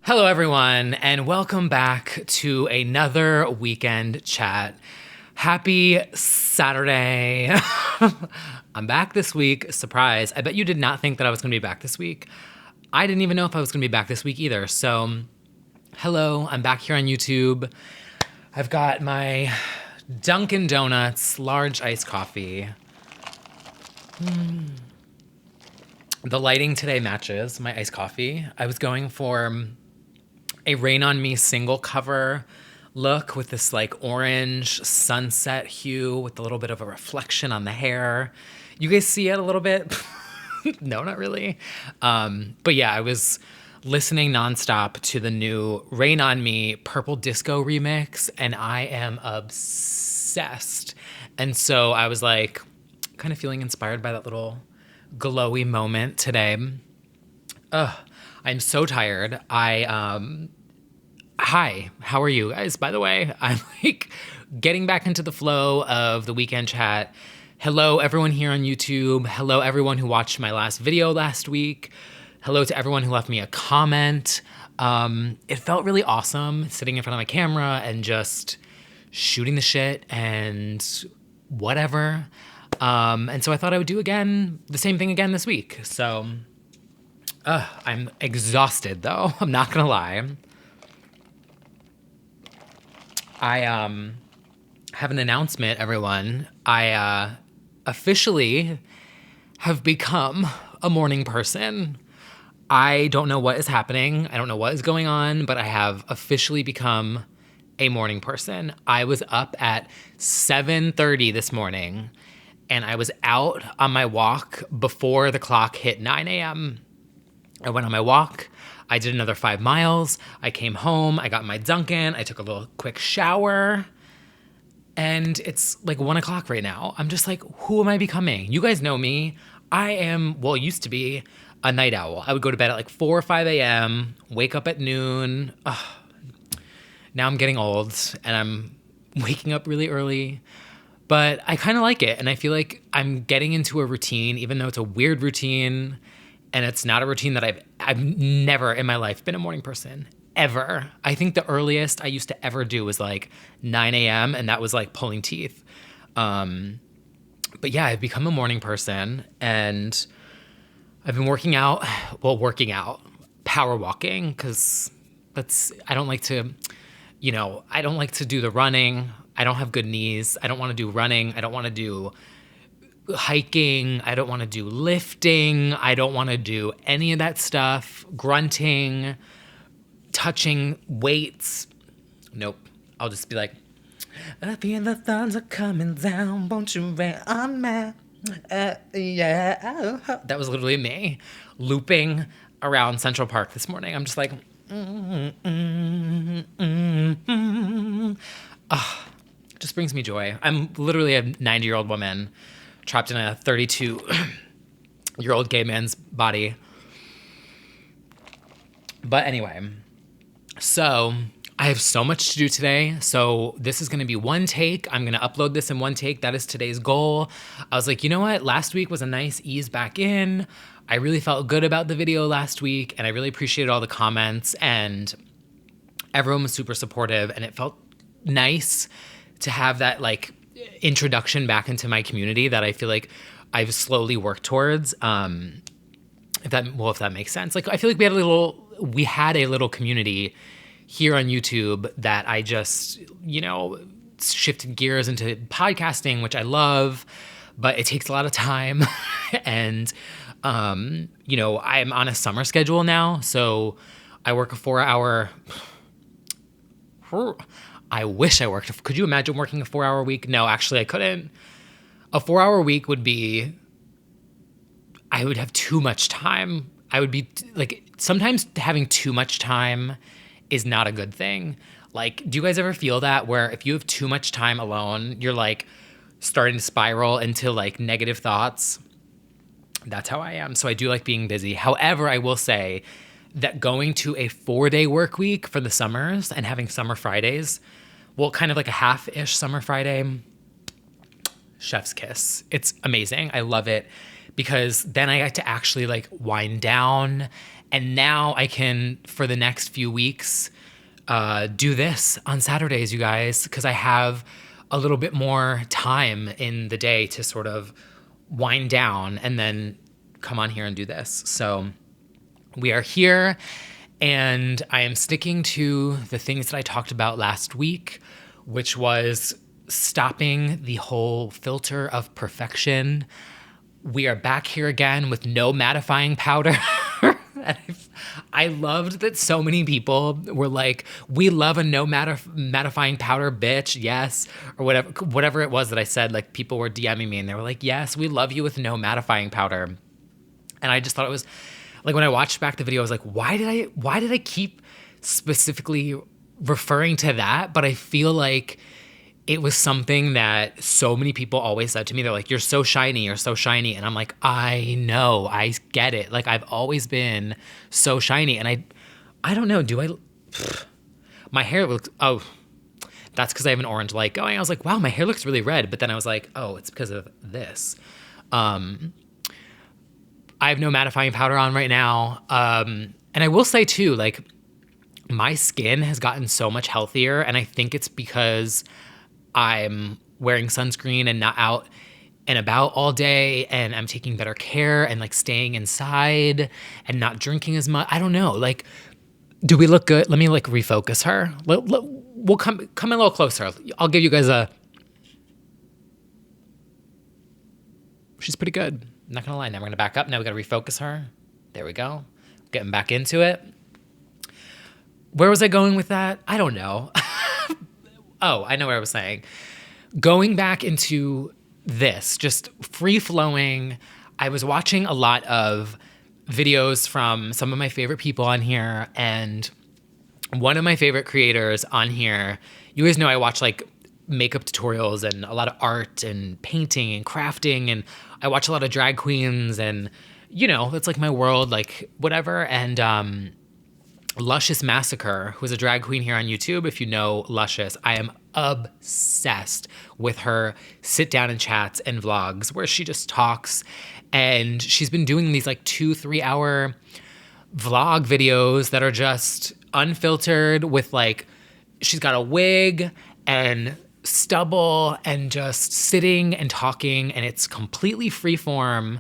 Hello, everyone, and welcome back to another weekend chat. Happy Saturday. I'm back this week. Surprise. I bet you did not think that I was going to be back this week. I didn't even know if I was going to be back this week either. So, hello, I'm back here on YouTube. I've got my Dunkin' Donuts large iced coffee. The lighting today matches my iced coffee. I was going for a Rain on Me single cover look with this like orange sunset hue with a little bit of a reflection on the hair. You guys see it a little bit? No, not really. But yeah, I was listening nonstop to the new Rain on Me Purple Disco remix, and I am obsessed. And so I was like kind of feeling inspired by that little glowy moment today. I'm so tired. Hi, how are you guys? By the way, I'm like getting back into the flow of the weekend chat. Hello, everyone here on YouTube. Hello, everyone who watched my last video last week. Hello to everyone who left me a comment. It felt really awesome sitting in front of my camera and just shooting the shit and whatever. And so I thought I would do the same thing again this week. So I'm exhausted though. I'm not gonna lie. I have an announcement, everyone. I officially have become a morning person. I don't know what is happening. I don't know what is going on, but I have officially become a morning person. I was up at 7:30 this morning, and I was out on my walk before the clock hit 9 a.m. I went on my walk. I did another 5 miles. I came home. I got my Dunkin'. I took a little quick shower. And it's like 1 o'clock right now. I'm just like, who am I becoming? You guys know me. Used to be a night owl. I would go to bed at like 4 or 5 a.m., wake up at noon. Now I'm getting old and I'm waking up really early. But I kind of like it. And I feel like I'm getting into a routine, even though it's a weird routine. And it's not a routine that I've never in my life been a morning person, ever. I think the earliest I used to ever do was like 9 a.m. and that was like pulling teeth. But yeah, I've become a morning person and I've been working out, power walking, because I don't like to do the running. I don't have good knees. I don't want to do running. I don't want to do hiking. I don't want to do lifting. I don't want to do any of that stuff. Grunting, touching weights. Nope. I'll just be like, I feel the thunder coming down. Won't you rain on me? Yeah. That was literally me looping around Central Park this morning. I'm just like, just brings me joy. I'm literally a 90-year-old woman trapped in a 32-year-old gay man's body. But anyway, so I have so much to do today. So this is going to be one take. I'm going to upload this in one take. That is today's goal. I was like, you know what? Last week was a nice ease back in. I really felt good about the video last week, and I really appreciated all the comments, and everyone was super supportive, and it felt nice to have that like introduction back into my community that I feel like I've slowly worked towards. If that makes sense. Like I feel like we had a little community here on YouTube that I just, shifted gears into podcasting, which I love, but it takes a lot of time. And I'm on a summer schedule now, so I work a 4-hour. I wish I worked. Could you imagine working a 4-hour week? No, actually I couldn't. A 4-hour week I would have too much time. I would be like, sometimes having too much time is not a good thing. Like, do you guys ever feel that where if you have too much time alone, you're like starting to spiral into like negative thoughts? That's how I am. So I do like being busy. However, I will say that going to a 4-day work week for the summers and having summer Fridays, kind of like a half-ish summer Friday, chef's kiss. It's amazing. I love it because then I get to actually like wind down And now I can, for the next few weeks, do this on Saturdays, you guys, because I have a little bit more time in the day to sort of wind down and then come on here and do this. So we are here, and I am sticking to the things that I talked about last week, which was stopping the whole filter of perfection. We are back here again with no mattifying powder. I loved that so many people were like, we love a no mattifying powder, bitch, yes, or whatever it was that I said. Like, people were DMing me and they were like, yes, we love you with no mattifying powder. And I just thought it was, like, when I watched back the video, I was like, why did I keep specifically referring to that? But I feel like it was something that so many people always said to me. They're like, you're so shiny, you're so shiny. And I'm like, I know, I get it. Like, I've always been so shiny. And I don't know, my hair looks, oh, that's because I have an orange light going. I was like, wow, my hair looks really red. But then I was like, oh, it's because of this. I have no mattifying powder on right now. And I will say too, like, my skin has gotten so much healthier. And I think it's because I'm wearing sunscreen and not out and about all day, and I'm taking better care and like staying inside and not drinking as much. I don't know. Like, do we look good? Let me like refocus her. We'll come a little closer. I'll give you guys she's pretty good. I'm not gonna lie. Now we're gonna back up. Now we gotta refocus her. There we go. Getting back into it. Where was I going with that? I don't know. Oh, I know what I was saying. Going back into this, just free-flowing, I was watching a lot of videos from some of my favorite people on here, and one of my favorite creators on here, you guys know I watch like makeup tutorials and a lot of art and painting and crafting, and I watch a lot of drag queens, and, you know, it's like my world, like whatever, and Luscious Massacre, who's a drag queen here on YouTube. If you know Luscious, I am obsessed with her sit down and chats and vlogs where she just talks. And she's been doing these like 2-3 hour vlog videos that are just unfiltered with like, she's got a wig and stubble and just sitting and talking, and it's completely freeform.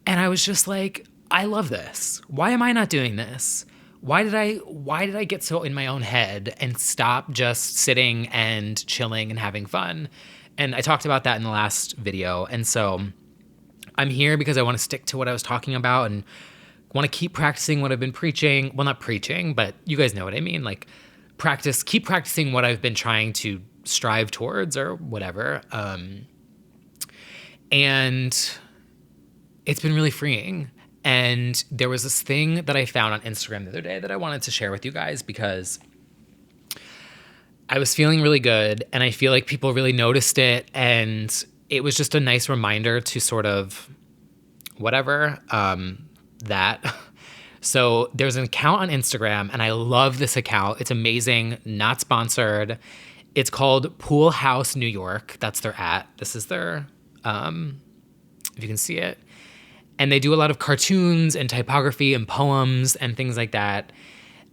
And I was just like, I love this. Why am I not doing this? Why did I get so in my own head and stop just sitting and chilling and having fun? And I talked about that in the last video. And so I'm here because I want to stick to what I was talking about and want to keep practicing what I've been preaching. Well, not preaching, but you guys know what I mean. Like, keep practicing what I've been trying to strive towards or whatever. And it's been really freeing. And there was this thing that I found on Instagram the other day that I wanted to share with you guys because I was feeling really good, and I feel like people really noticed it, and it was just a nice reminder to sort of whatever, that. So there's an account on Instagram, and I love this account. It's amazing, not sponsored. It's called Pool House New York. That's their This is their, if you can see it. And they do a lot of cartoons and typography and poems and things like that.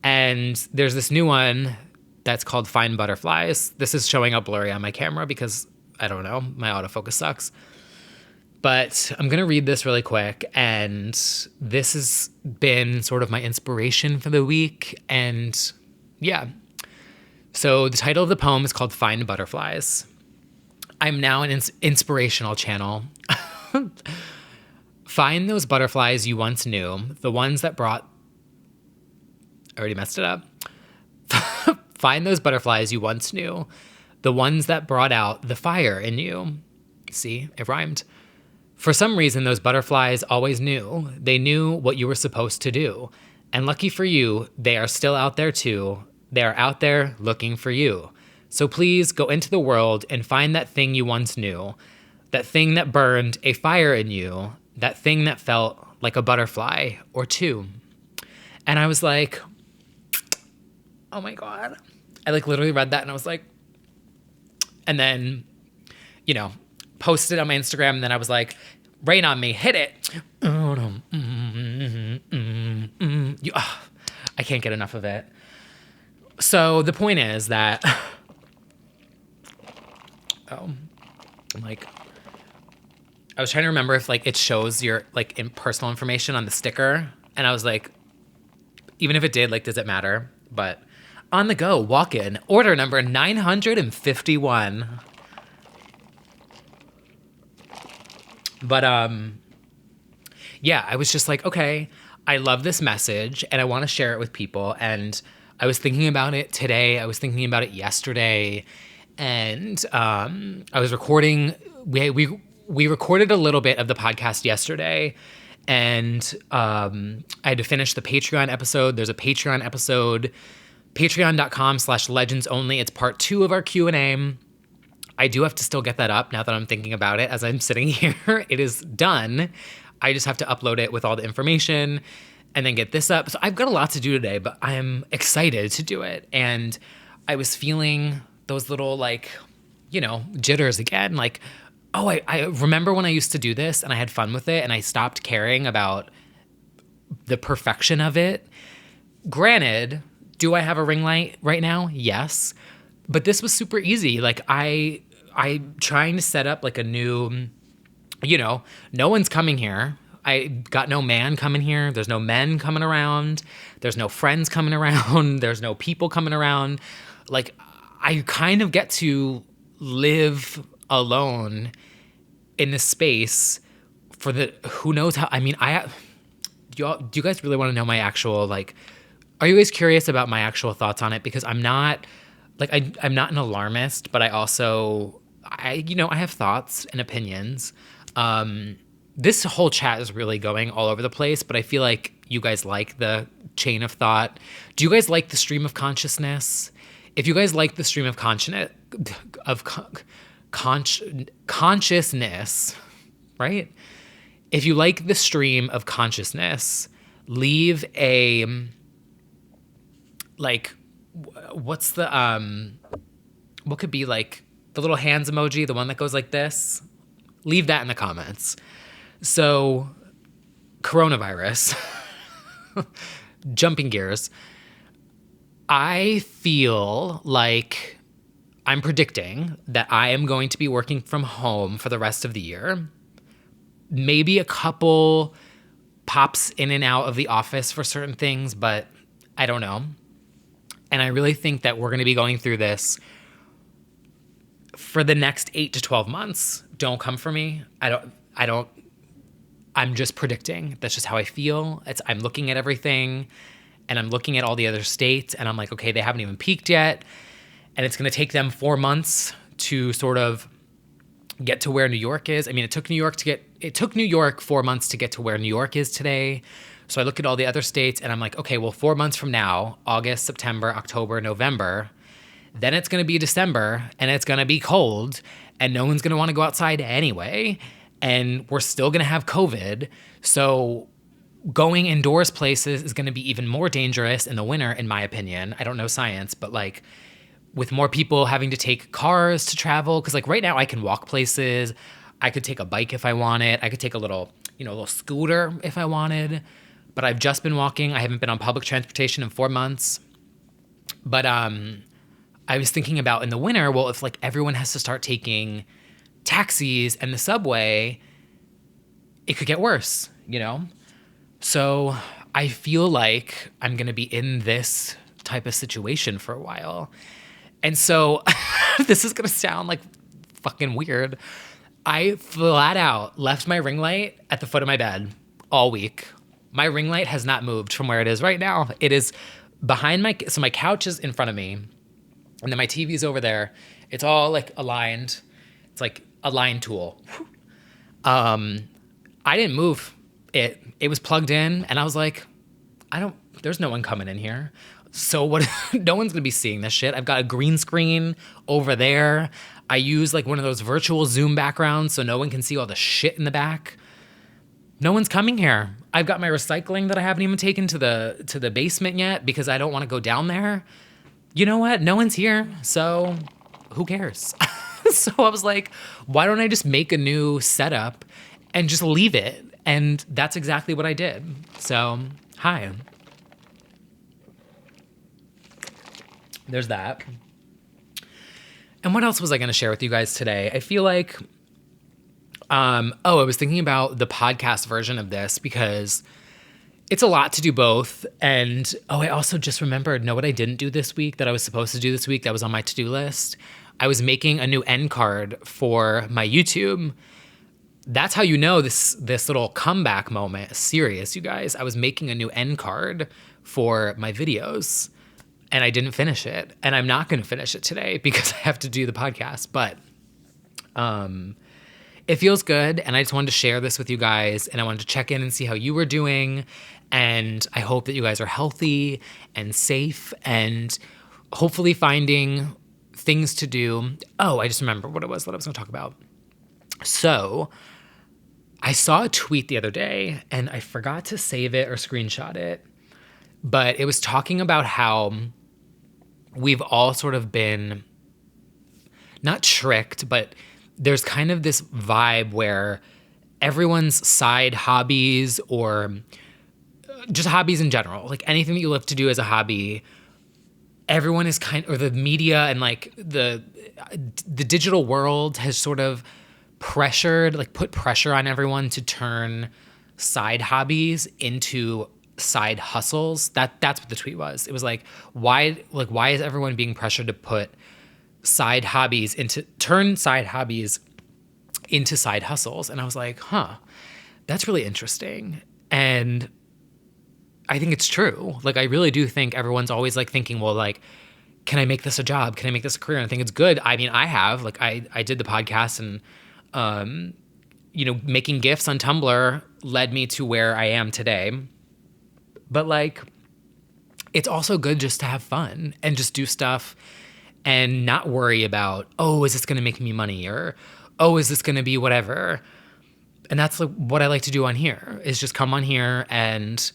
And there's this new one that's called Find Butterflies. This is showing up blurry on my camera because, I don't know, my autofocus sucks. But I'm going to read this really quick. And this has been sort of my inspiration for the week. And yeah. So the title of the poem is called Find Butterflies. I'm now an inspirational channel. Find those butterflies you once knew, the ones that brought... I already messed it up. Find those butterflies you once knew, the ones that brought out the fire in you. See, it rhymed. For some reason, those butterflies always knew. They knew what you were supposed to do. And lucky for you, they are still out there too. They are out there looking for you. So please go into the world and find that thing you once knew, that thing that burned a fire in you, that thing that felt like a butterfly or two. And I was like, oh my God. I like literally read that and I was like, and then, you know, posted on my Instagram, and then I was like, rain on me, hit it. can't get enough of it. So the point is that, like, I was trying to remember if like it shows your like personal information on the sticker, and I was like, even if it did, like, does it matter? But on the go, walk in, order number 951. But yeah, I was just like, okay, I love this message and I want to share it with people. And I was thinking about it today. I was thinking about it yesterday, and I was recording. We recorded a little bit of the podcast yesterday, and I had to finish the Patreon episode. There's a Patreon episode, patreon.com/legends only. It's part 2 of our Q&A. I do have to still get that up now that I'm thinking about it. As I'm sitting here, it is done. I just have to upload it with all the information and then get this up. So I've got a lot to do today, but I'm excited to do it. And I was feeling those little, like, you know, jitters again. Like, oh, I remember when I used to do this and I had fun with it and I stopped caring about the perfection of it. Granted, do I have a ring light right now? Yes. But this was super easy. Like, I trying to set up like a new, you know, no one's coming here. I got no man coming here. There's no men coming around. There's no friends coming around. There's no people coming around. Like, I kind of get to live alone in this space for the, who knows how, I mean, do you guys really want to know my actual, like, are you guys curious about my actual thoughts on it? Because I'm not, like, I'm not an alarmist, but I also, I have thoughts and opinions. This whole chat is really going all over the place, but I feel like you guys like the chain of thought. Do you guys like the stream of consciousness? If you guys like the stream of consciousness, right? If you like the stream of consciousness, leave a, like, what's the, what could be, like, the little hands emoji, the one that goes like this? Leave that in the comments. So, coronavirus, jumping gears. I feel like I'm predicting that I am going to be working from home for the rest of the year. Maybe a couple pops in and out of the office for certain things, but I don't know. And I really think that we're going to be going through this for the next 8 to 12 months. Don't come for me. I'm just predicting. That's just how I feel. I'm looking at everything, and I'm looking at all the other states, and I'm like, okay, they haven't even peaked yet. And it's going to take them 4 months to sort of get to where New York is. I mean, it took New York 4 months to get to where New York is today. So I look at all the other states and I'm like, okay, well, 4 months from now, August, September, October, November, then it's going to be December and it's going to be cold and no one's going to want to go outside anyway. And we're still going to have COVID. So going indoors places is going to be even more dangerous in the winter, in my opinion. I don't know science, but like with more people having to take cars to travel, because like right now I can walk places. I could take a bike if I wanted. I could take a little scooter if I wanted. But I've just been walking. I haven't been on public transportation in 4 months. But I was thinking about in the winter, well, if like everyone has to start taking taxis and the subway, it could get worse, you know? So I feel like I'm going to be in this type of situation for a while. And so this is going to sound like fucking weird. I flat out left my ring light at the foot of my bed all week. My ring light has not moved from where it is right now. It is behind so my couch is in front of me and then my TV's over there. It's all like aligned. It's like a line tool. I didn't move it. It was plugged in and I was like, there's no one coming in here. So what? No one's gonna be seeing this shit. I've got a green screen over there. I use like one of those virtual Zoom backgrounds so no one can see all the shit in the back. No one's coming here. I've got my recycling that I haven't even taken to the basement yet because I don't want to go down there. You know what? No one's here, so who cares? So I was like, why don't I just make a new setup and just leave it? And that's exactly what I did. So, hi. there's that. And what else was I going to share with you guys today? I feel like, I was thinking about the podcast version of this because it's a lot to do both. And, I also just remembered, know what I didn't do this week that I was supposed to do this week that was on my to-do list? I was making a new end card for my YouTube. That's how you know this little comeback moment is serious, you guys. I was making a new end card for my videos and I didn't finish it. And I'm not going to finish it today because I have to do the podcast. But it feels good. And I just wanted to share this with you guys. And I wanted to check in and see how you were doing. And I hope that you guys are healthy and safe and hopefully finding things to do. Oh, I just remembered what it was that I was going to talk about. So I saw a tweet the other day and I forgot to save it or screenshot it, but it was talking about how we've all sort of been not tricked, but there's kind of this vibe where everyone's side hobbies or just hobbies in general, like anything that you love to do as a hobby, everyone is or the media and like the digital world has sort of put pressure on everyone to turn side hobbies into side hustles. That's what the tweet was. It was like, why is everyone being pressured to turn side hobbies into side hustles? And I was like, that's really interesting. And I think it's true. Like, I really do think everyone's always like thinking, well, like, can I make this a job? Can I make this a career? And I think it's good. I mean, I have, like, I did the podcast and, making GIFs on Tumblr led me to where I am today. But like, it's also good just to have fun and just do stuff and not worry about, is this going to make me money? Or, is this going to be whatever? And that's like what I like to do on here is just come on here and,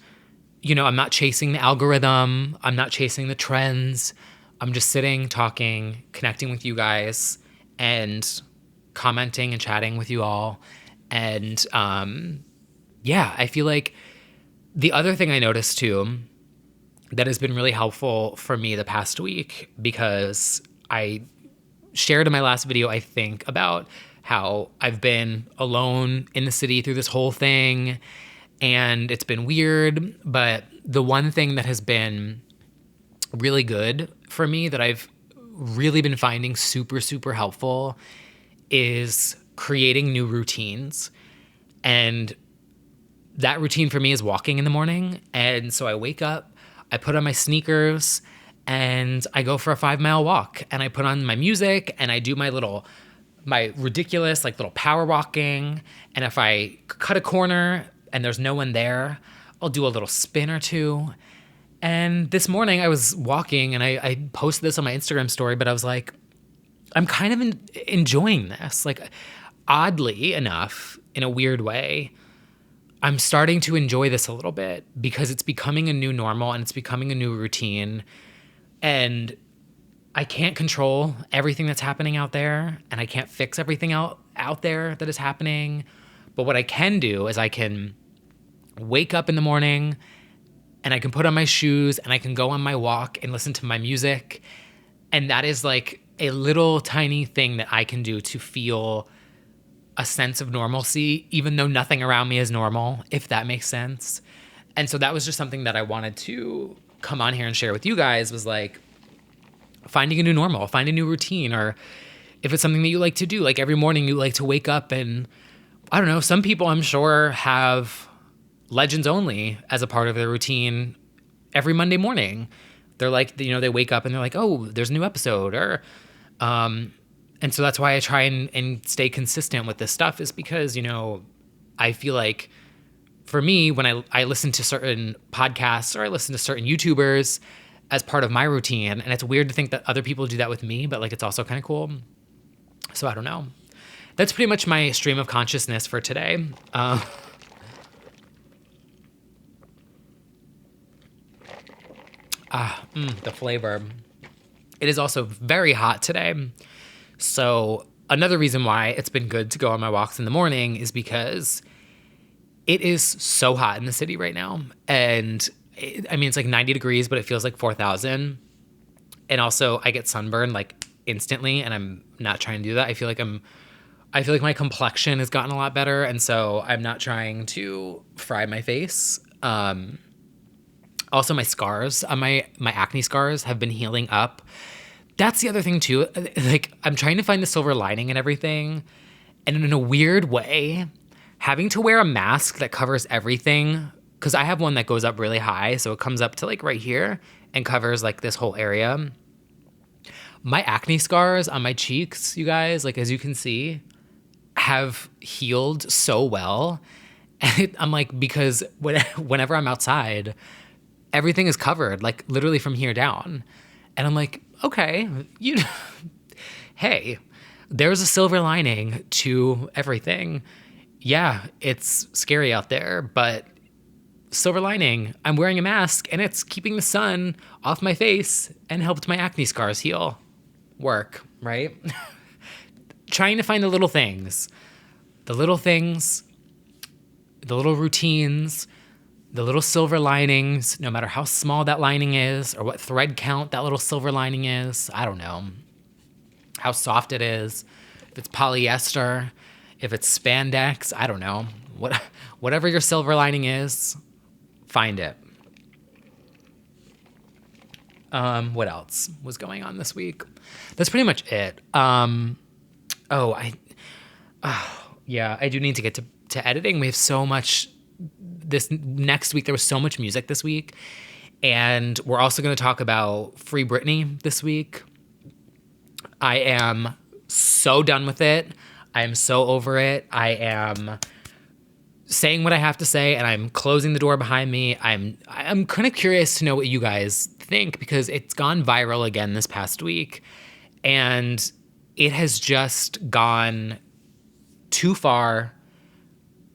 I'm not chasing the algorithm. I'm not chasing the trends. I'm just sitting, talking, connecting with you guys and commenting and chatting with you all. And I feel like the other thing I noticed too that has been really helpful for me the past week, because I shared in my last video, I think, about how I've been alone in the city through this whole thing and it's been weird. But the one thing that has been really good for me that I've really been finding super, super helpful is creating new routines. And that routine for me is walking in the morning. And so I wake up, I put on my sneakers, and I go for a 5-mile walk. And I put on my music, and I do my ridiculous, like, little power walking. And if I cut a corner and there's no one there, I'll do a little spin or two. And this morning I was walking, and I posted this on my Instagram story, but I was like, I'm kind of enjoying this. Like, oddly enough, in a weird way, I'm starting to enjoy this a little bit because it's becoming a new normal and it's becoming a new routine. And I can't control everything that's happening out there, and I can't fix everything out there that is happening. But what I can do is I can wake up in the morning and I can put on my shoes and I can go on my walk and listen to my music. And that is like a little tiny thing that I can do to feel a sense of normalcy, even though nothing around me is normal, if that makes sense. And so that was just something that I wanted to come on here and share with you guys, was like finding a new normal, find a new routine, or if it's something that you like to do, like every morning you like to wake up and, I don't know, some people I'm sure have Legends Only as a part of their routine every Monday morning. They're like, they wake up and they're like, oh, there's a new episode, or, and so that's why I try and stay consistent with this stuff, is because, I feel like for me, when I listen to certain podcasts or I listen to certain YouTubers as part of my routine, and it's weird to think that other people do that with me, but like, it's also kind of cool. So I don't know. That's pretty much my stream of consciousness for today. The flavor. It is also very hot today. So another reason why it's been good to go on my walks in the morning is because it is so hot in the city right now. And it's like 90 degrees, but it feels like 4,000. And also I get sunburned like instantly, and I'm not trying to do that. I feel like my complexion has gotten a lot better, and so I'm not trying to fry my face. Also, my scars, my acne scars have been healing up. That's the other thing too. Like, I'm trying to find the silver lining and everything, and in a weird way, having to wear a mask that covers everything, because I have one that goes up really high, so it comes up to like right here and covers like this whole area. My acne scars on my cheeks, you guys, like as you can see, have healed so well. And I'm like, because whenever I'm outside, everything is covered, like literally from here down. And I'm like, okay, hey, there's a silver lining to everything. Yeah, it's scary out there, but silver lining, I'm wearing a mask and it's keeping the sun off my face and helped my acne scars heal. Work, right? Trying to find the little things, the little routines, the little silver linings, no matter how small that lining is or what thread count that little silver lining is. I don't know how soft it is, if it's polyester, if it's spandex, I don't know. Whatever your silver lining is, find it. What else was going on this week? That's pretty much it. Yeah, I do need to get to editing. We have so much this next week. There was so much music this week. And we're also going to talk about Free Britney this week. I am so done with it. I am so over it. I am saying what I have to say, and I'm closing the door behind me. I'm kind of curious to know what you guys think, because it's gone viral again this past week, and it has just gone too far,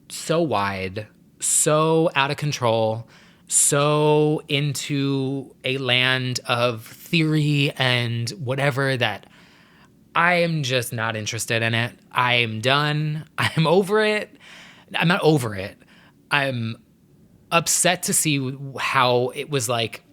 so wide, so out of control, so into a land of theory and whatever that I am just not interested in it. I am done. I'm over it. I'm not over it. I'm upset to see how it was like,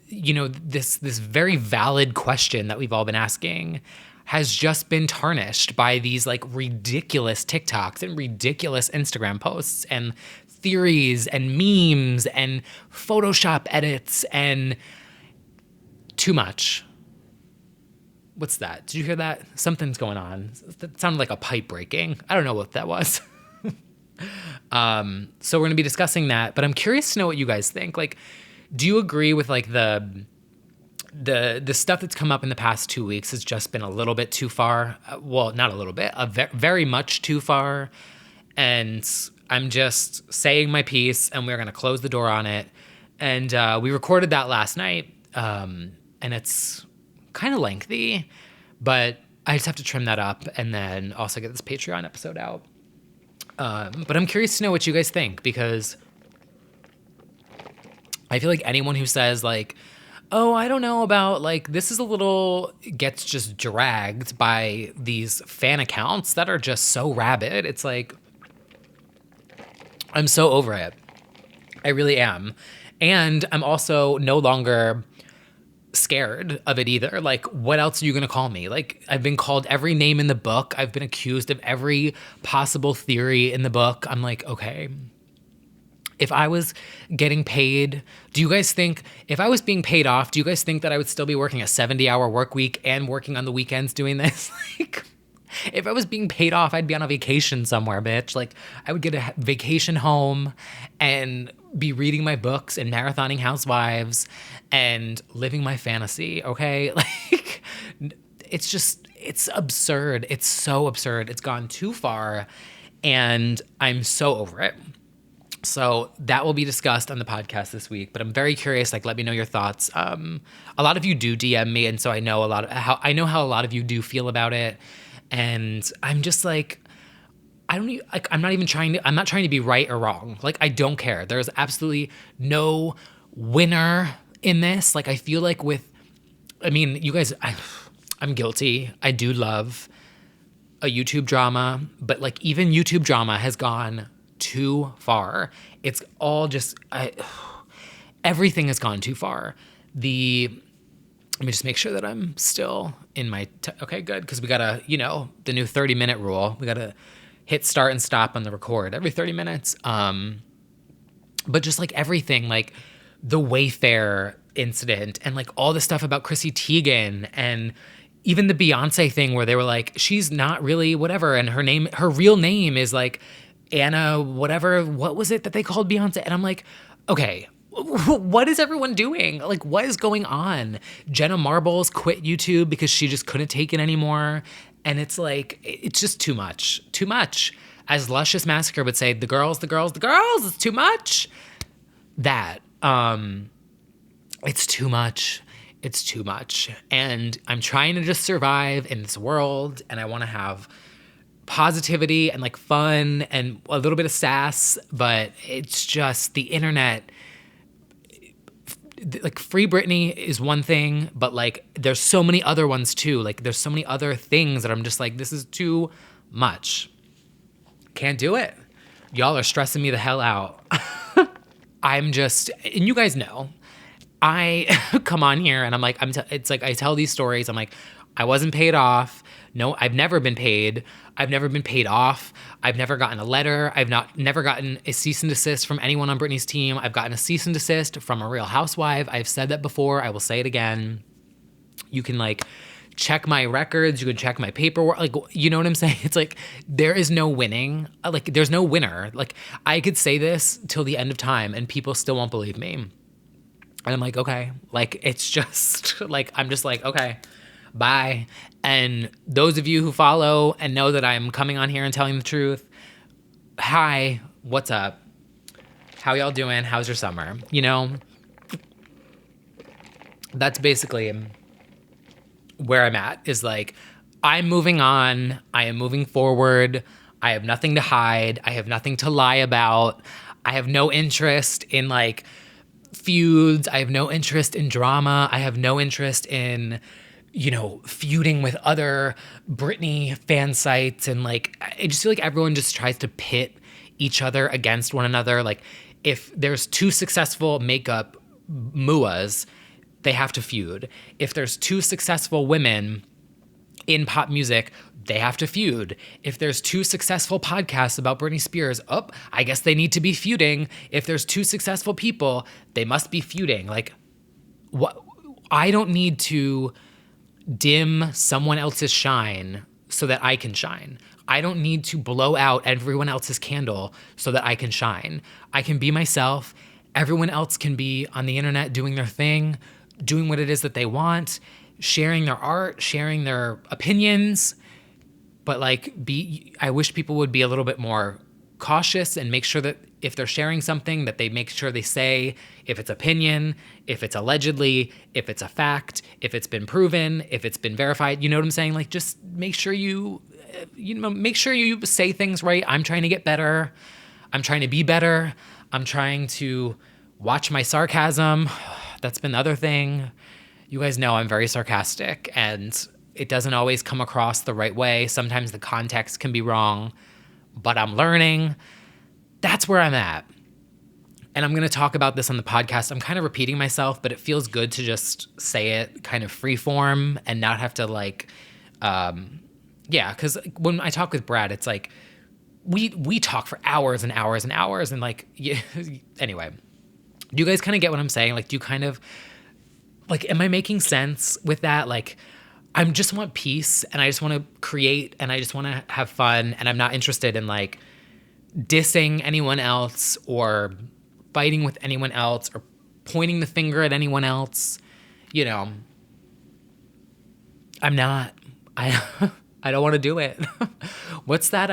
this very valid question that we've all been asking has just been tarnished by these like ridiculous TikToks and ridiculous Instagram posts and theories and memes and Photoshop edits and too much. What's that? Did you hear that? Something's going on. That sounded like a pipe breaking. I don't know what that was. So we're going to be discussing that, but I'm curious to know what you guys think. Like, do you agree with like the stuff that's come up in the past 2 weeks has just been a little bit too far? Well, not a little bit, very much too far. And I'm just saying my piece, and we're going to close the door on it. And we recorded that last night, and it's kind of lengthy, but I just have to trim that up and then also get this Patreon episode out. But I'm curious to know what you guys think, because I feel like anyone who says like, oh, I don't know about like, this is a little, gets just dragged by these fan accounts that are just so rabid. It's like, I'm so over it. I really am. And I'm also no longer scared of it either. Like, what else are you going to call me? Like, I've been called every name in the book. I've been accused of every possible theory in the book. I'm like, okay, if I was getting paid, do you guys think, if I was being paid off, do you guys think that I would still be working a 70-hour work week and working on the weekends doing this? Like, if I was being paid off, I'd be on a vacation somewhere, bitch. Like, I would get a vacation home and be reading my books and marathoning Housewives and living my fantasy, okay? Like, it's absurd. It's so absurd. It's gone too far, and I'm so over it. So that will be discussed on the podcast this week, but I'm very curious. Like, let me know your thoughts. A lot of you do DM me, and so I know how a lot of you do feel about it. And I'm just like, I'm not trying to be right or wrong. Like, I don't care. There's absolutely no winner in this. Like, I feel like you guys, I'm guilty. I do love a YouTube drama, but like, even YouTube drama has gone too far. It's all just, everything has gone too far. The Let me just make sure that I'm still in my, okay, good. Because we got to, the new 30-minute rule. We got to hit start and stop on the record every 30 minutes. But just like everything, like the Wayfair incident and like all the stuff about Chrissy Teigen and even the Beyonce thing where they were like, she's not really whatever. And her real name is like Anna, whatever. What was it that they called Beyonce? And I'm like, okay, what is everyone doing? Like, what is going on? Jenna Marbles quit YouTube because she just couldn't take it anymore. And it's like, it's just too much. Too much. As Luscious Massacre would say, the girls, it's too much. That, it's too much. It's too much. And I'm trying to just survive in this world, and I want to have positivity and like fun and a little bit of sass, but it's just the internet. Like Free Britney is one thing, but like there's so many other ones too. Like there's so many other things that I'm just like, this is too much. Can't do it. Y'all are stressing me the hell out. I'm just, and you guys know, I come on here and I'm like, it's like I tell these stories. I'm like, I wasn't paid off. No, I've never been paid. I've never been paid off. I've never gotten a letter. I've never gotten a cease and desist from anyone on Britney's team. I've gotten a cease and desist from a Real Housewife. I've said that before. I will say it again. You can like check my records. You can check my paperwork. Like, you know what I'm saying? It's like, there is no winning. Like, there's no winner. Like, I could say this till the end of time and people still won't believe me. And I'm like, okay. Like, it's just like, I'm just like, okay, bye. And those of you who follow and know that I'm coming on here and telling the truth, hi, what's up? How y'all doing? How's your summer? You know, that's basically where I'm at, is like, I'm moving on. I am moving forward. I have nothing to hide. I have nothing to lie about. I have no interest in like feuds. I have no interest in drama. I have no interest in, feuding with other Britney fan sites. And like, I just feel like everyone just tries to pit each other against one another. Like, if there's two successful makeup muas, they have to feud. If there's two successful women in pop music, they have to feud. If there's two successful podcasts about Britney Spears, I guess they need to be feuding. If there's two successful people, they must be feuding. Like, what? I don't need to dim someone else's shine so that I can shine. I don't need to blow out everyone else's candle so that I can shine. I can be myself. Everyone else can be on the internet doing their thing, doing what it is that they want, sharing their art, sharing their opinions. But like, I wish people would be a little bit more cautious and make sure that if they're sharing something, that they make sure they say if it's opinion, if it's allegedly, if it's a fact, if it's been proven, if it's been verified. You know what I'm saying? Like, just make sure make sure you say things right. I'm trying to get better. I'm trying to be better. I'm trying to watch my sarcasm. That's been the other thing. You guys know I'm very sarcastic, and it doesn't always come across the right way. Sometimes the context can be wrong, but I'm learning. That's where I'm at. And I'm going to talk about this on the podcast. I'm kind of repeating myself, but it feels good to just say it kind of free form and not have to like, because when I talk with Brad, it's like we talk for hours and hours and hours, and like, anyway, do you guys kind of get what I'm saying? Like, do you kind of, like, am I making sense with that? Like, I just want peace, and I just want to create, and I just want to have fun, and I'm not interested in like dissing anyone else or fighting with anyone else or pointing the finger at anyone else. I'm not. I don't want to do it. What's that?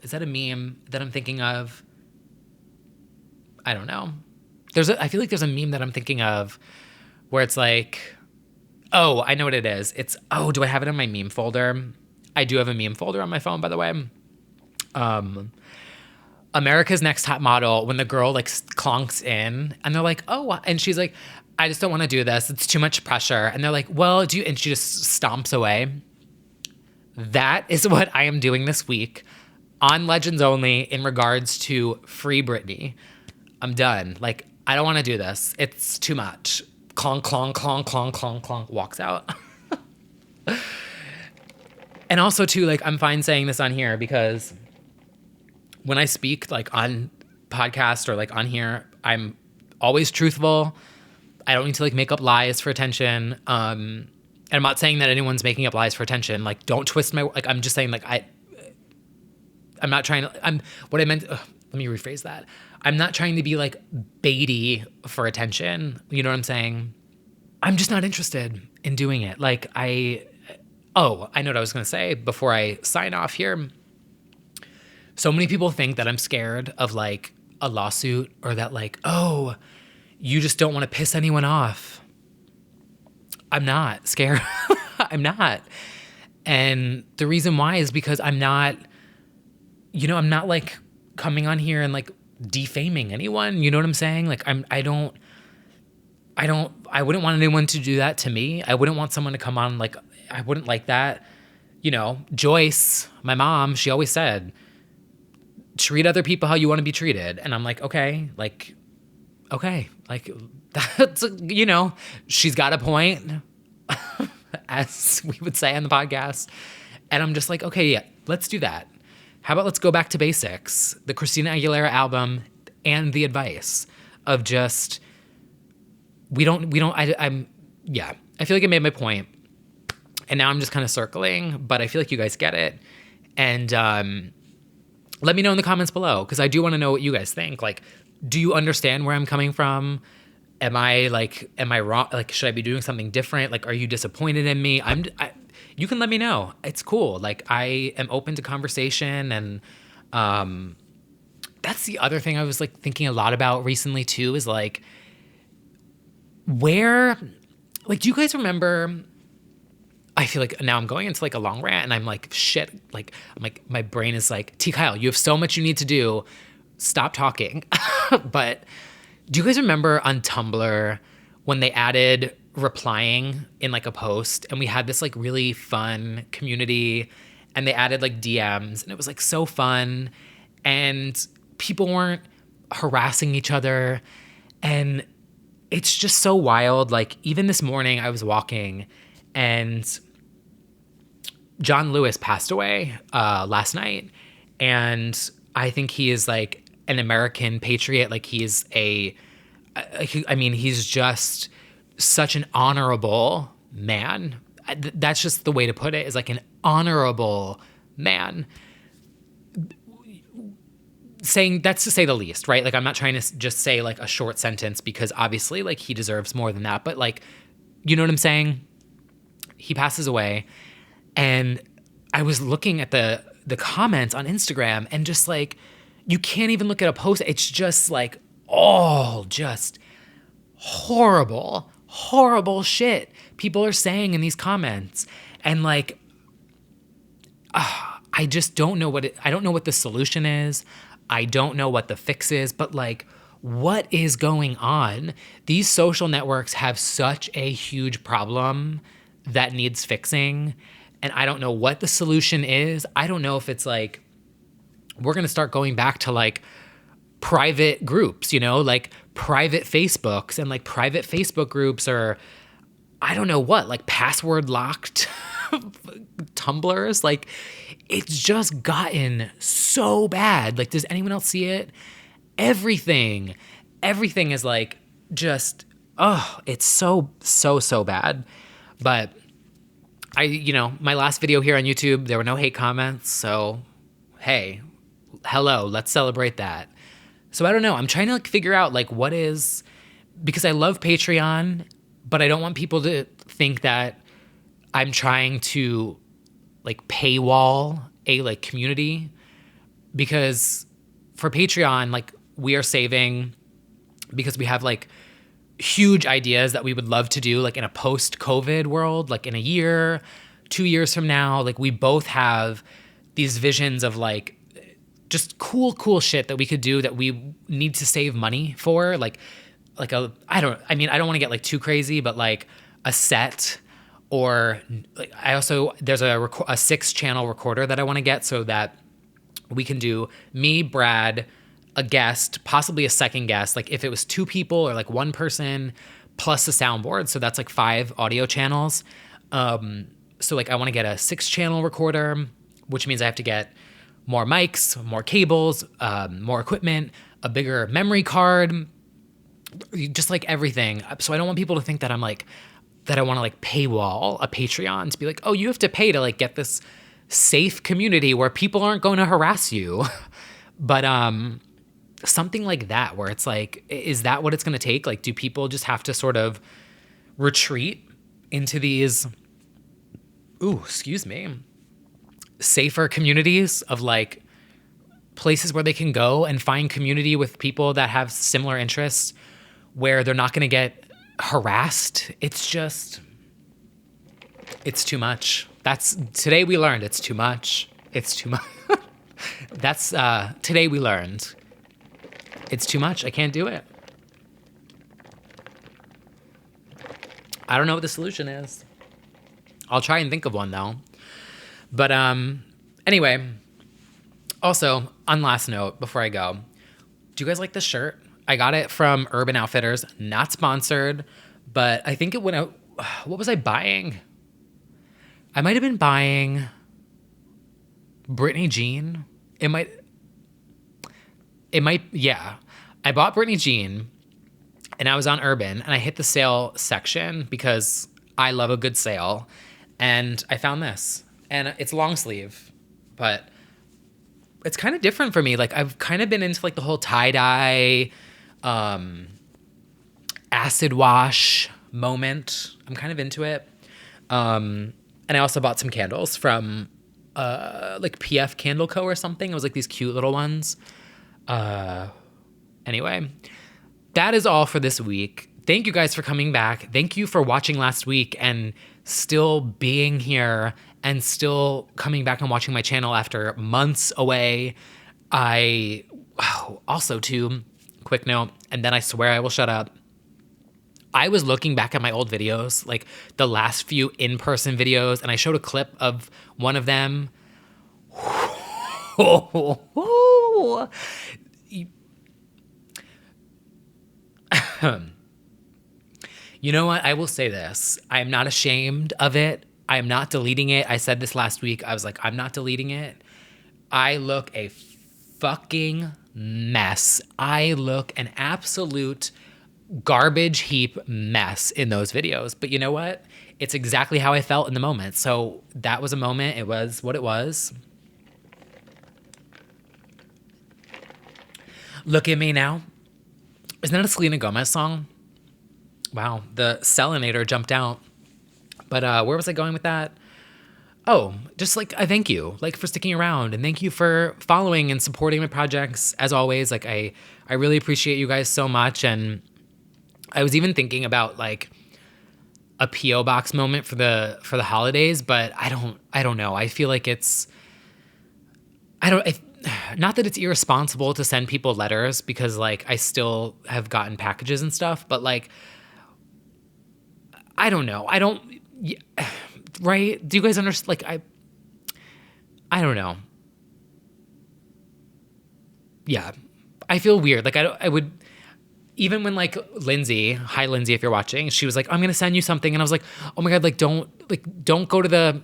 Is that a meme that I'm thinking of? I don't know. I feel like there's a meme that I'm thinking of where it's like, oh, I know what it is. It's, do I have it in my meme folder? I do have a meme folder on my phone, by the way. America's Next Top Model, when the girl like clonks in and they're like, oh, and she's like, I just don't want to do this. It's too much pressure. And they're like, well, and she just stomps away. That is what I am doing this week on Legends Only in regards to Free Britney. I'm done. Like, I don't want to do this. It's too much. clonk, clonk, clonk, clonk, clonk, clonk, walks out. And also too, like, I'm fine saying this on here because when I speak like on podcast or like on here, I'm always truthful. I don't need to like make up lies for attention. And I'm not saying that anyone's making up lies for attention. Like, don't twist my, like, I'm just saying like, I'm not trying to, what I meant, let me rephrase that. I'm not trying to be like baity for attention. You know what I'm saying? I'm just not interested in doing it. Like I know what I was going to say before I sign off here. So many people think that I'm scared of like a lawsuit or that like, oh, you just don't want to piss anyone off. I'm not scared. I'm not. And the reason why is because I'm not like coming on here and like defaming anyone. You know what I'm saying? Like I wouldn't want anyone to do that to me. I wouldn't want someone to come on like, I wouldn't like that. You know, Joyce, my mom, she always said, treat other people how you want to be treated. And I'm like, okay, like that's, you know, she's got a point, as we would say on the podcast. And I'm just like, okay, yeah, let's do that. How about let's go back to basics, the Christina Aguilera album and the advice of just, I feel like I made my point. And now I'm just kind of circling, but I feel like you guys get it. And let me know in the comments below, because I do want to know what you guys think. Like, do you understand where I'm coming from? Am I wrong? Like, should I be doing something different? Like, are you disappointed in me? You can let me know. It's cool. Like, I am open to conversation. And that's the other thing I was like thinking a lot about recently too, is like, do you guys remember, I feel like now I'm going into like a long rant and I'm like, shit, like, I'm like, my brain is like, T. Kyle, you have so much you need to do. Stop talking. But do you guys remember on Tumblr when they added replying in like a post, and we had this like really fun community, and they added like DMs, and it was like so fun, and people weren't harassing each other, and it's just so wild. Like, even this morning I was walking and John Lewis passed away last night, and I think he is like an American patriot. Like, he's he's just such an honorable man. That's just the way to put it, is like an honorable man. Saying that's to say the least, right? Like, I'm not trying to just say like a short sentence, because obviously like he deserves more than that. But like, you know what I'm saying? He passes away, and I was looking at the comments on Instagram, and just like, you can't even look at a post. It's just like all just horrible shit people are saying in these comments. And like, I just don't know I don't know what the solution is. I don't know what the fix is, but like, what is going on? These social networks have such a huge problem that needs fixing. And I don't know what the solution is. I don't know if it's like, we're going to start going back to like private groups, you know, like private Facebooks and like private Facebook groups, or I don't know what, like password locked Tumblrs. Like, it's just gotten so bad. Like, does anyone else see it? Everything is like just, it's so bad. But my last video here on YouTube, there were no hate comments. So, hey, hello, let's celebrate that. So I don't know. I'm trying to like figure out like because I love Patreon, but I don't want people to think that I'm trying to like paywall a like community, because for Patreon, like, we are saving, because we have like huge ideas that we would love to do like in a post-COVID world, like in a year, 2 years from now. Like, we both have these visions of like just cool shit that we could do that we need to save money for. I don't want to get like too crazy, but like a set, or like, there's a 6-channel recorder that I want to get, so that we can do me, Brad, a guest, possibly a second guest. Like, if it was 2 people or like 1 person, plus a soundboard. So that's like 5 audio channels. So like I want to get a 6-channel recorder, which means I have to get more mics, more cables, more equipment, a bigger memory card, just like everything. So I don't want people to think that I want to like paywall a Patreon to be like, oh, you have to pay to like get this safe community where people aren't going to harass you. But something like that, where it's like, is that what it's going to take? Like, do people just have to sort of retreat into these, safer communities of like places where they can go and find community with people that have similar interests, where they're not going to get harassed? It's too much. Today we learned it's too much. It's too much. Today we learned it's too much. I can't do it. I don't know what the solution is. I'll try and think of one though. But anyway, also on last note, before I go, do you guys like this shirt? I got it from Urban Outfitters, not sponsored, but I think it went out. What was I buying? I might have been buying Brittany Jean. Yeah. I bought Brittany Jean and I was on Urban and I hit the sale section because I love a good sale. And I found this, and it's long sleeve, but it's kind of different for me. Like I've kind of been into like the whole tie-dye, acid wash moment. I'm kind of into it. And I also bought some candles from like PF Candle Co. or something. It was like these cute little ones. Anyway, that is all for this week. Thank you guys for coming back. Thank you for watching last week and still being here and still coming back and watching my channel after months away. Also too, quick note, and then I swear I will shut up. I was looking back at my old videos, like the last few in-person videos, and I showed a clip of one of them. You know what? I will say this. I am not ashamed of it. I am not deleting it. I said this last week. I was like, I'm not deleting it. I look a fucking mess. I look an absolute garbage heap mess in those videos. But you know what? It's exactly how I felt in the moment. So that was a moment. It was what it was. Look at me now. Isn't that a Selena Gomez song? Wow, the Selinator jumped out. But where was I going with that? Oh, just like I thank you, like for sticking around, and thank you for following and supporting my projects as always. Like I really appreciate you guys so much. And I was even thinking about like a PO box moment for the holidays, but I don't know. I feel like not that it's irresponsible to send people letters, because like I still have gotten packages and stuff, but like I don't know. Right? Do you guys understand? Like I don't know. Yeah, I feel weird. Like I would, even when like Lindsay, hi Lindsay, if you're watching, she was like, I'm gonna send you something, and I was like, oh my god, like don't go to the.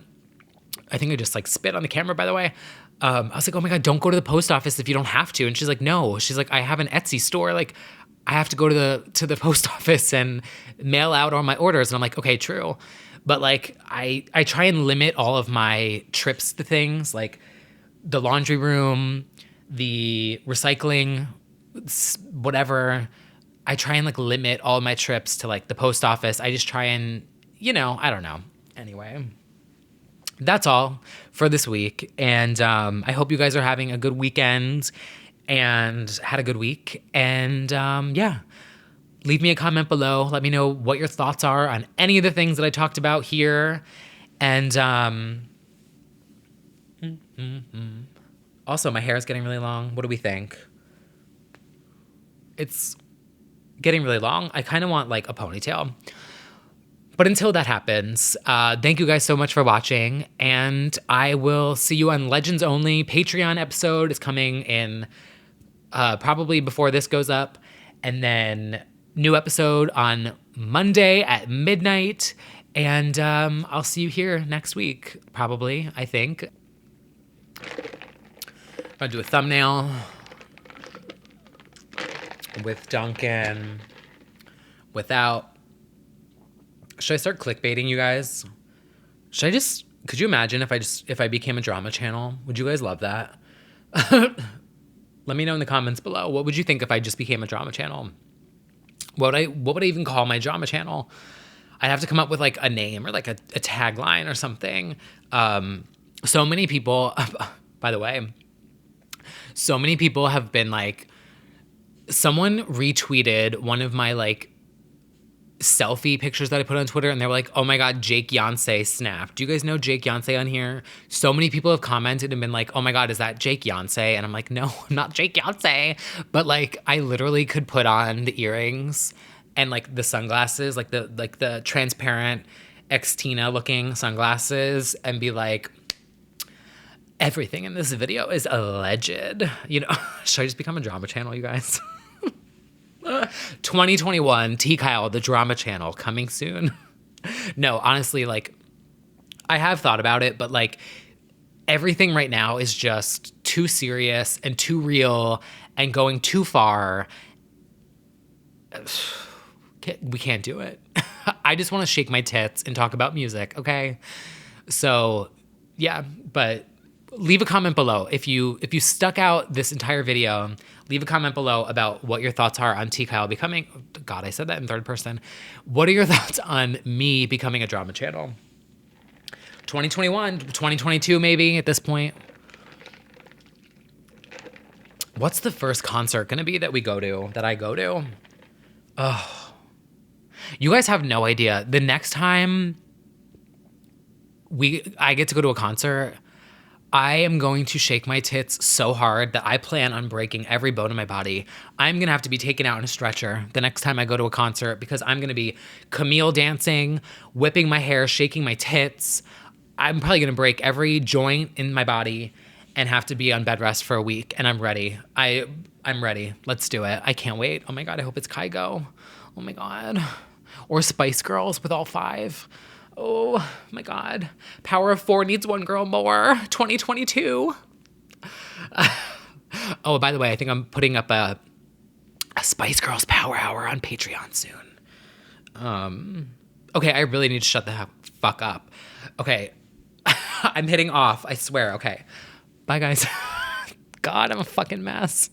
I think I just like spit on the camera, by the way. I was like, oh my god, don't go to the post office if you don't have to. And she's like, no. She's like, I have an Etsy store. Like, I have to go to the post office and mail out all my orders. And I'm like, okay, true. But like, I try and limit all of my trips to things like the laundry room, the recycling, whatever. I try and like limit all of my trips to like the post office. I just try and, I don't know. Anyway, that's all for this week. And I hope you guys are having a good weekend and had a good week. And yeah, leave me a comment below. Let me know what your thoughts are on any of the things that I talked about here. And also, my hair is getting really long. What do we think? It's getting really long. I kind of want like a ponytail. But until that happens, thank you guys so much for watching. And I will see you on Legends Only. Patreon episode is coming in probably before this goes up. And then New episode on Monday at midnight. And I'll see you here next week, probably, I think. I'm going to do a thumbnail with Duncan without. Should I start clickbaiting you guys? Could you imagine if I became a drama channel? Would you guys love that? Let me know in the comments below. What would you think if I just became a drama channel? What would I even call my drama channel? I'd have to come up with like a name or like a tagline or something. So many people, by the way, so many people have been like, someone retweeted one of my like selfie pictures that I put on Twitter, and they were like, oh my God, Jake Yonsei snapped. Do you guys know Jake Yonsei on here? So many people have commented and been like, oh my God, is that Jake Yonsei? And I'm like, no, not Jake Yonsei. But like, I literally could put on the earrings and like the sunglasses, like the transparent ex-Tina looking sunglasses, and be like, everything in this video is alleged. You know, should I just become a drama channel, you guys? 2021 T. Kyle, the drama channel, coming soon. No, honestly, like, I have thought about it, but like, everything right now is just too serious and too real and going too far. We can't do it. I just want to shake my tits and talk about music, okay? So, yeah, but leave a comment below. If you stuck out this entire video, leave a comment below about what your thoughts are on T. Kyle becoming, God, I said that in third person. What are your thoughts on me becoming a drama channel? 2021, 2022 maybe at this point. What's the first concert gonna be that I go to? Oh, you guys have no idea. The next time I get to go to a concert, I am going to shake my tits so hard that I plan on breaking every bone in my body. I'm going to have to be taken out in a stretcher the next time I go to a concert, because I'm going to be Camille dancing, whipping my hair, shaking my tits. I'm probably going to break every joint in my body and have to be on bed rest for a week. And I'm ready. I'm ready. Let's do it. I can't wait. Oh my God, I hope it's Kygo. Oh my God. Or Spice Girls with all 5. Oh my God. Power of 4 needs one girl more. 2022. Oh, by the way, I think I'm putting up a Spice Girls Power Hour on Patreon soon. Okay, I really need to shut the fuck up. Okay. I'm hitting off, I swear. Okay. Bye, guys. God, I'm a fucking mess.